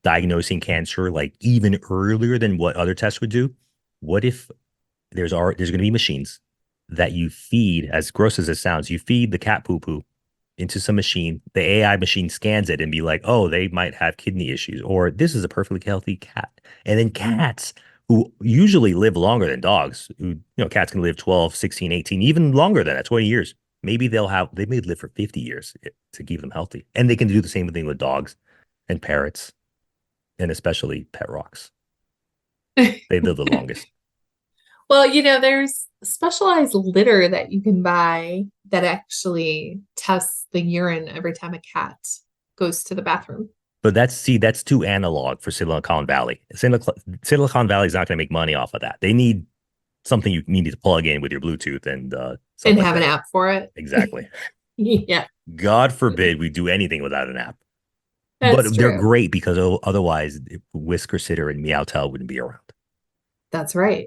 Speaker 1: diagnosing cancer like even earlier than what other tests would do. What if there's going to be machines that you feed, as gross as it sounds, you feed the cat poo poo into some machine. The AI machine scans it and be like, oh, they might have kidney issues, or this is a perfectly healthy cat. And then cats who usually live longer than dogs, cats can live 12, 16, 18, even longer than that, 20 years. Maybe they may live for 50 years to keep them healthy. And they can do the same thing with dogs and parrots, and especially pet rocks. They live the longest.
Speaker 2: Well, there's specialized litter that you can buy that actually tests the urine every time a cat goes to the bathroom.
Speaker 1: But that's too analog for Silicon Valley. Silicon Valley is not going to make money off of that. They need something you need to plug in with your Bluetooth and
Speaker 2: have an app for it.
Speaker 1: Exactly.
Speaker 2: Yeah.
Speaker 1: God forbid we do anything without an app.
Speaker 2: That's
Speaker 1: but they're
Speaker 2: true.
Speaker 1: great because otherwise Whisker Sitter and Meowtel wouldn't be around.
Speaker 2: That's right.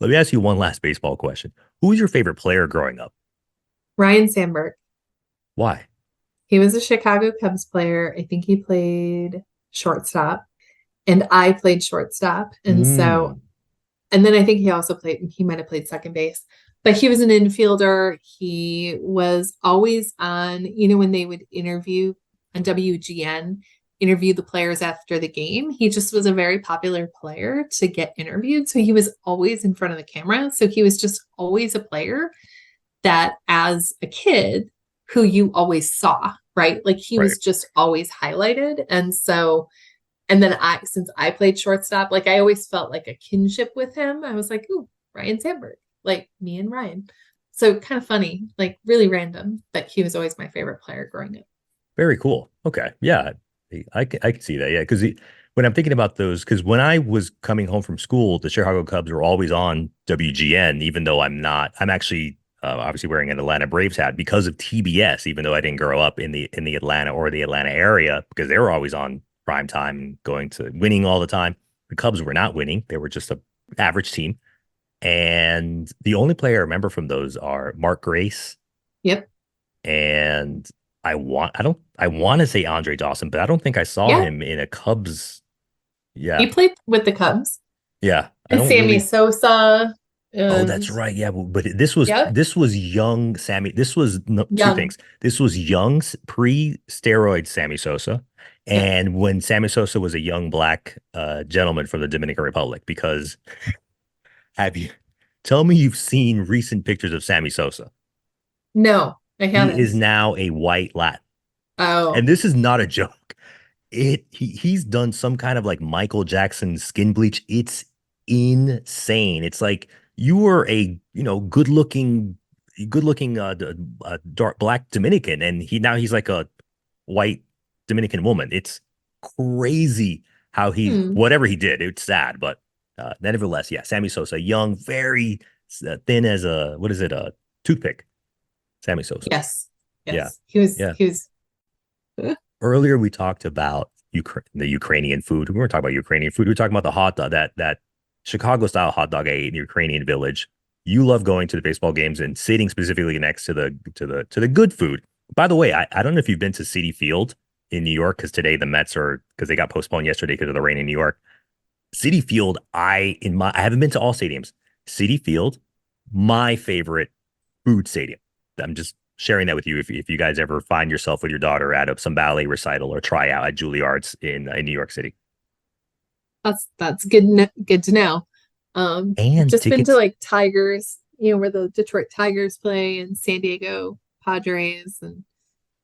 Speaker 1: Let me ask you one last baseball question. Who was your favorite player growing up?
Speaker 2: Ryne Sandberg.
Speaker 1: Why?
Speaker 2: He was a Chicago Cubs player. I think he played shortstop, and I played shortstop. And so, and then I think he might have played second base, but he was an infielder. He was always on, when they would interview on WGN, interview the players after the game. He just was a very popular player to get interviewed. So he was always in front of the camera. So he was just always a player that as a kid who you always saw, right? Like he was just always highlighted. And so, and then since I played shortstop, like I always felt like a kinship with him. I was like, ooh, Ryne Sandberg, like me and Ryan. So kind of funny, like really random, but he was always my favorite player growing up.
Speaker 1: Very cool. Okay. Yeah. I can see that. Yeah. Because when I'm thinking about those, because when I was coming home from school, the Chicago Cubs were always on WGN, even though I'm actually obviously wearing an Atlanta Braves hat because of TBS, even though I didn't grow up in the Atlanta or the Atlanta area, because they were always on prime time and winning all the time. The Cubs were not winning. They were just an average team. And the only player I remember from those are Mark Grace.
Speaker 2: Yep.
Speaker 1: And I want to say Andre Dawson, but I don't think I saw him in a Cubs. Yeah.
Speaker 2: He played with the Cubs.
Speaker 1: Yeah.
Speaker 2: And Sammy Sosa.
Speaker 1: Oh, that's right. Yeah. But this was young Sammy. This was two things. This was young pre-steroid Sammy Sosa. And when Sammy Sosa was a young black gentleman from the Dominican Republic, because tell me you've seen recent pictures of Sammy Sosa.
Speaker 2: No, I haven't.
Speaker 1: He is now a white Latin.
Speaker 2: Oh.
Speaker 1: And this is not a joke. He's done some kind of like Michael Jackson skin bleach. It's insane. It's like you were a good looking dark black Dominican, and he's like a white Dominican woman. It's crazy how whatever he did. It's sad, but nevertheless, yeah. Sammy Sosa, young, very thin as a toothpick. Sammy Sosa.
Speaker 2: Yes.
Speaker 1: Yeah.
Speaker 2: He was.
Speaker 1: Earlier, we talked about the Ukrainian food. We weren't talking about Ukrainian food. We were talking about the hot dog, that Chicago-style hot dog I ate in the Ukrainian village. You love going to the baseball games and sitting specifically next to the good food. By the way, I don't know if you've been to Citi Field in New York, because today the Mets because they got postponed yesterday because of the rain in New York. Citi Field, I haven't been to all stadiums. Citi Field, my favorite food stadium. I'm just sharing that with you if you guys ever find yourself with your daughter at some ballet recital or tryout at Juilliard's in New York City.
Speaker 2: That's good to know.
Speaker 1: And
Speaker 2: just
Speaker 1: tickets,
Speaker 2: been to like Tigers, where the Detroit Tigers play, and San Diego Padres, and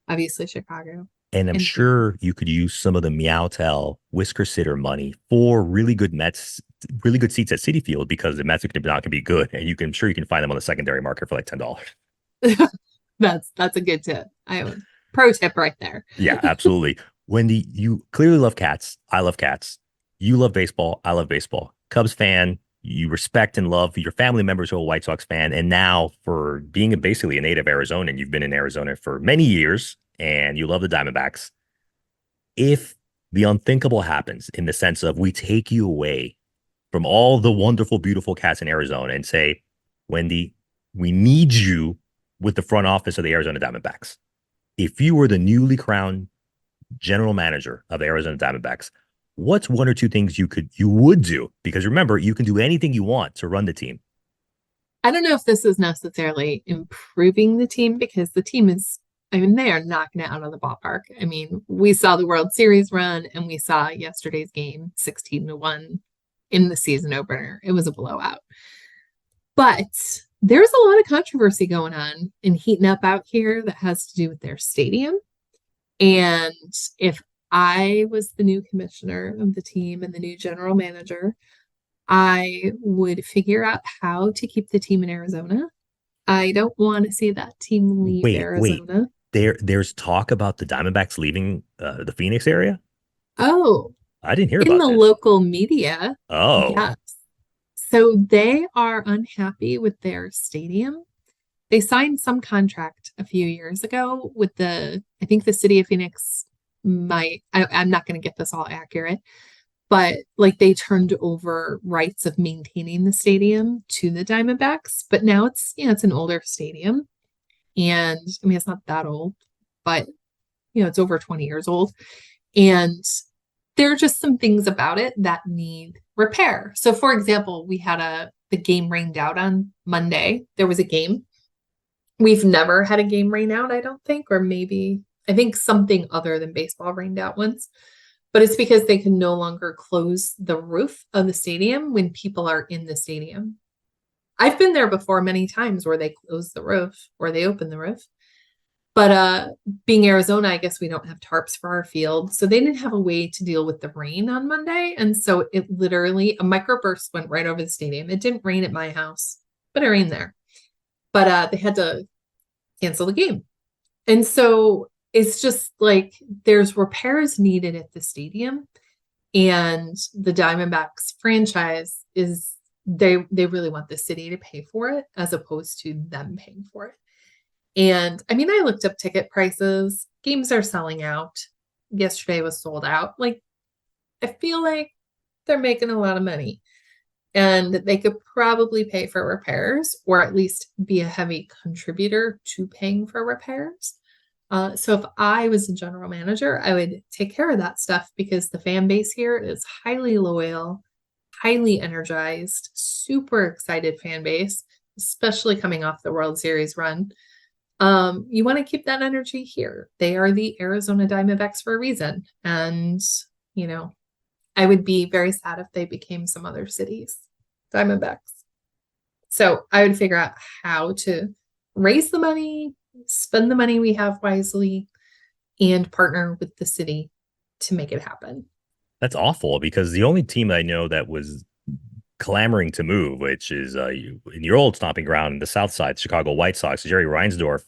Speaker 2: obviously Chicago.
Speaker 1: And I'm sure you could use some of the Meowtel Whisker Sitter money for really good seats at Citi Field, because the Mets are not going to be good, and you can find them on the secondary market for like $10.
Speaker 2: That's a good tip. Pro tip right there.
Speaker 1: Yeah, absolutely. Wendy, you clearly love cats. I love cats. You love baseball. I love baseball. Cubs fan. You respect and love your family members who are a White Sox fan. And now, for being basically a native Arizonan, you've been in Arizona for many years, and you love the Diamondbacks. If the unthinkable happens in the sense of we take you away from all the wonderful, beautiful cats in Arizona and say, Wendy, we need you with the front office of the Arizona Diamondbacks. If you were the newly crowned general manager of the Arizona Diamondbacks, what's one or two things you would do? Because remember, you can do anything you want to run the team.
Speaker 2: I don't know if this is necessarily improving the team because the team is, they are knocking it out of the ballpark. I mean, we saw the World Series run and we saw yesterday's game 16-1 in the season opener. It was a blowout. But there's a lot of controversy going on and heating up out here that has to do with their stadium. And if I was the new commissioner of the team and the new general manager, I would figure out how to keep the team in Arizona. I don't want to see that team leave Arizona.
Speaker 1: There's talk about the Diamondbacks leaving the Phoenix area?
Speaker 2: Oh,
Speaker 1: I didn't hear
Speaker 2: in
Speaker 1: about
Speaker 2: the
Speaker 1: this.
Speaker 2: local media.
Speaker 1: Oh.
Speaker 2: Yes. So they are unhappy with their stadium. They signed some contract a few years ago with I think the city of Phoenix I'm not going to get this all accurate, but like they turned over rights of maintaining the stadium to the Diamondbacks. But now it's an older stadium. And it's not that old, but it's over 20 years old. And there are just some things about it that need repair. So for example, we had the game rained out on Monday. There was a game. We've never had a game rain out, I don't think, or maybe I think something other than baseball rained out once. But it's because they can no longer close the roof of the stadium when people are in the stadium. I've been there before many times where they close the roof or they open the roof. But being Arizona, I guess we don't have tarps for our field. So they didn't have a way to deal with the rain on Monday. And so it literally, a microburst went right over the stadium. It didn't rain at my house, but it rained there. But they had to cancel the game. And so it's just like there's repairs needed at the stadium. And the Diamondbacks franchise is, they really want the city to pay for it as opposed to them paying for it. And I looked up ticket prices. Games are selling out. Yesterday was sold out. Like, I feel like they're making a lot of money and they could probably pay for repairs or at least be a heavy contributor to paying for repairs. So if I was a general manager, I would take care of that stuff because the fan base here is highly loyal, highly energized, super excited fan base, especially coming off the World Series run. You want to keep that energy here. They are the Arizona Diamondbacks for a reason. And, I would be very sad if they became some other cities Diamondbacks. So I would figure out how to raise the money, spend the money we have wisely, and partner with the city to make it happen.
Speaker 1: That's awful because the only team I know that was clamoring to move, which is in your old stomping ground in the South Side, Chicago White Sox, Jerry Reinsdorf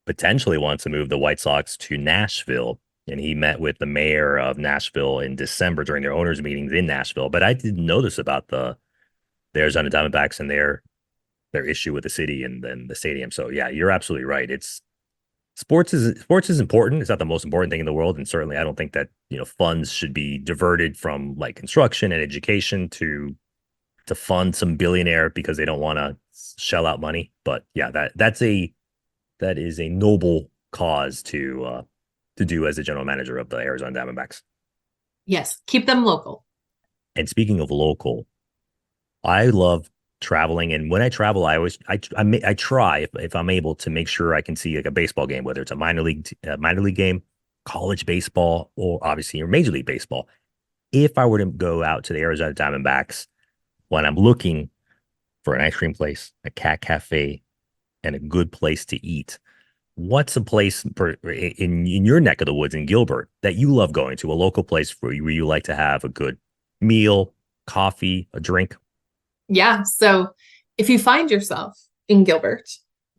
Speaker 1: potentially wants to move the White Sox to Nashville. And he met with the mayor of Nashville in December during their owners' meetings in Nashville. But I didn't know this about the Arizona Diamondbacks and their issue with the city and then the stadium. So yeah, you're absolutely right. Sports is important. It's not the most important thing in the world, and certainly I don't think that funds should be diverted from like construction and education to fund some billionaire because they don't want to shell out money. But yeah, that is a noble cause to do as the general manager of the Arizona Diamondbacks.
Speaker 2: Yes, keep them local.
Speaker 1: And speaking of local, I love traveling, and when I travel, I always I try if I'm able to make sure I can see like a baseball game, whether it's a minor league game, college baseball, or obviously your Major League Baseball. If I were to go out to the Arizona Diamondbacks when I'm looking for an ice cream place, a cat cafe, and a good place to eat, what's a place in your neck of the woods in Gilbert that you love going to, a local place where you like to have a good meal, coffee, a drink?
Speaker 2: Yeah. So if you find yourself in Gilbert,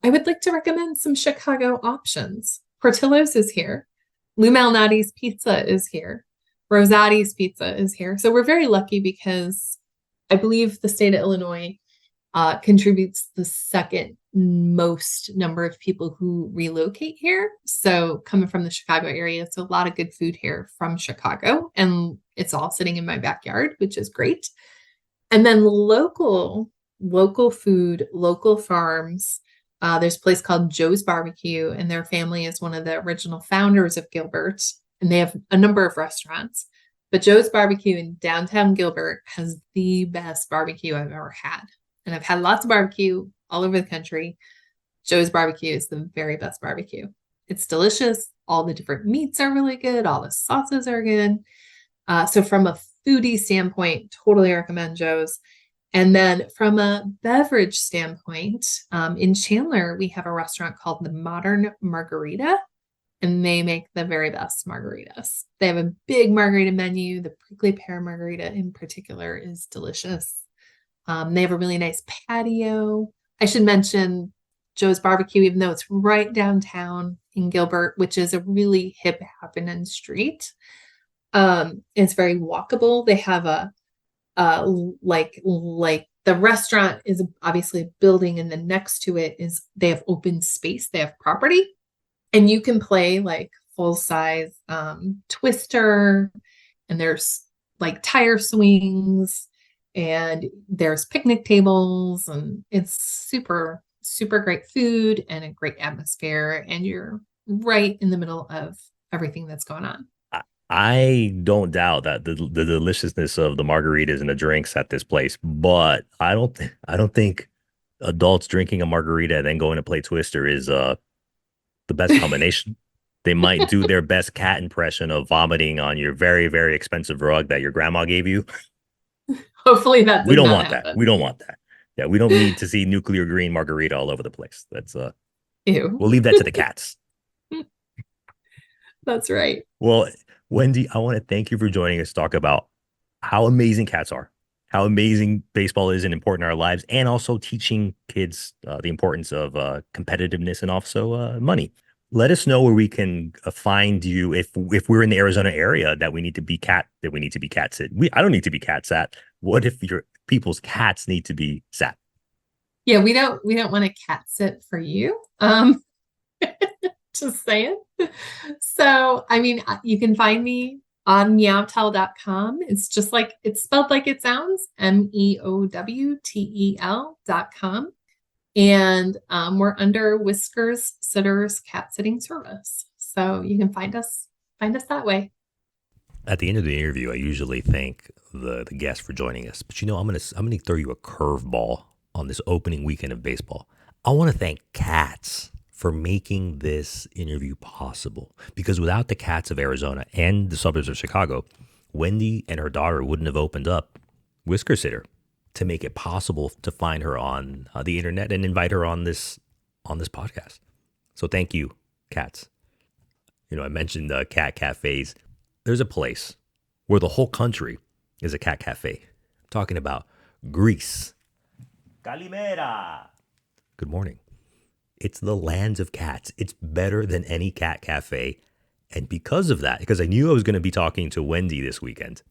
Speaker 2: I would like to recommend some Chicago options. Portillo's is here. Lou Malnati's Pizza is here. Rosati's Pizza is here. So we're very lucky because I believe the state of Illinois contributes the second most number of people who relocate here. So coming from the Chicago area, it's a lot of good food here from Chicago, and it's all sitting in my backyard, which is great. And then local food, local farms. There's a place called Joe's Barbecue, and their family is one of the original founders of Gilbert, and they have a number of restaurants. But Joe's Barbecue in downtown Gilbert has the best barbecue I've ever had. And I've had lots of barbecue all over the country. Joe's Barbecue is the very best barbecue. It's delicious. All the different meats are really good. All the sauces are good. So from a foodie standpoint, totally recommend Joe's. And then from a beverage standpoint, in Chandler, we have a restaurant called the Modern Margarita, and they make the very best margaritas. They have a big margarita menu. The prickly pear margarita in particular is delicious. They have a really nice patio. I should mention Joe's Barbecue, even though it's right downtown in Gilbert, which is a really hip happening street. It's very walkable. They have like the restaurant is obviously a building, and then next to it is they have open space. They have property, and you can play like full size Twister, and there's like tire swings, and there's picnic tables, and it's super, super great food and a great atmosphere. And you're right in the middle of everything that's going on.
Speaker 1: I don't doubt that the deliciousness of the margaritas and the drinks at this place, but I don't think adults drinking a margarita and then going to play Twister is the best combination. They might do their best cat impression of vomiting on your very, very expensive rug that your grandma gave you.
Speaker 2: Hopefully that
Speaker 1: We
Speaker 2: does
Speaker 1: don't
Speaker 2: not
Speaker 1: want that.
Speaker 2: happen.
Speaker 1: We don't want that. Yeah, we don't need to see nuclear green margarita all over the place. That's
Speaker 2: Ew.
Speaker 1: we'll leave that to the cats.
Speaker 2: That's right.
Speaker 1: Well, Wendy, I want to thank you for joining us to talk about how amazing cats are, how amazing baseball is and important in our lives, and also teaching kids the importance of competitiveness and also money. Let us know where we can find you if we're in the Arizona area that we need to be cat sit. I don't need to be cat sat. What if your people's cats need to be sat?
Speaker 2: Yeah, we don't want to cat sit for you. Just saying. So, I mean, you can find me on meowtel.com. It's just like it's spelled like it sounds, meowtel.com. And we're under Whiskers Sitters Cat Sitting Service. So you can find us that way.
Speaker 1: At the end of the interview, I usually thank the guest for joining us. But I'm gonna throw you a curveball on this opening weekend of baseball. I want to thank cats for making this interview possible. Because without the cats of Arizona and the suburbs of Chicago, Wendy and her daughter wouldn't have opened up Whisker Sitter to make it possible to find her on the internet and invite her on this podcast. So thank you, cats. I mentioned cat cafes. There's a place where the whole country is a cat cafe. I'm talking about Greece. Calimera. Good morning. It's the lands of cats. It's better than any cat cafe. And because of that, because I knew I was going to be talking to Wendy this weekend,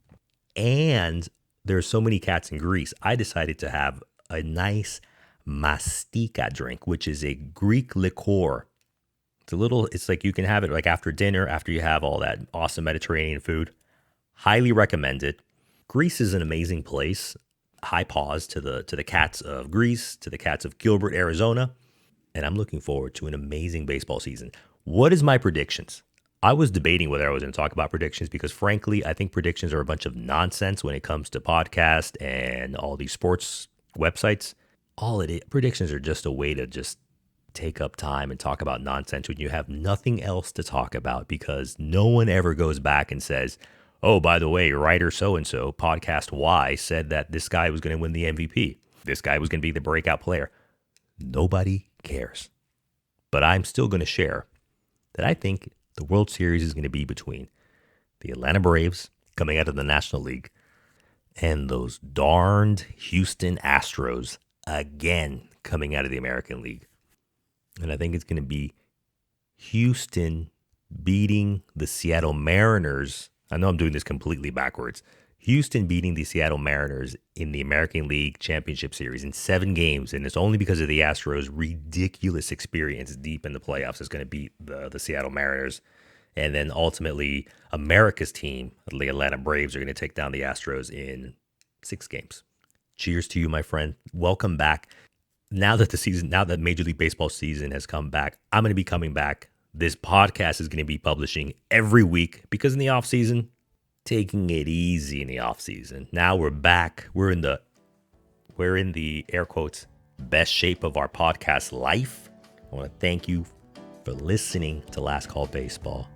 Speaker 1: and there's so many cats in Greece, I decided to have a nice Mastiha drink, which is a Greek liqueur. It's like you can have it like after dinner, after you have all that awesome Mediterranean food. Highly recommend it. Greece is an amazing place. High paws to the cats of Greece, to the cats of Gilbert, Arizona. And I'm looking forward to an amazing baseball season. What is my predictions? I was debating whether I was going to talk about predictions because, frankly, I think predictions are a bunch of nonsense when it comes to podcasts and all these sports websites. Predictions are just a way to just take up time and talk about nonsense when you have nothing else to talk about, because no one ever goes back and says, oh, by the way, writer so-and-so, podcast Y, said that this guy was going to win the MVP. This guy was going to be the breakout player. Nobody cares. But I'm still going to share that I think the World Series is going to be between the Atlanta Braves coming out of the National League and those darned Houston Astros again coming out of the American League. And I think it's going to be Houston beating the Seattle Mariners. I know I'm doing this completely backwards. Houston beating the Seattle Mariners in the American League Championship Series in 7 games, and it's only because of the Astros' ridiculous experience deep in the playoffs is going to beat the Seattle Mariners. And then ultimately, America's team, the Atlanta Braves, are going to take down the Astros in 6 games. Cheers to you, my friend. Welcome back. Now that Major League Baseball season has come back, I'm going to be coming back. This podcast is going to be publishing every week because in the off season, taking it easy in the off season. Now we're back. We're in the air quotes best shape of our podcast life. I want to thank you for listening to Last Call Baseball.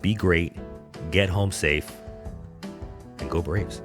Speaker 1: Be great, get home safe, and go Braves.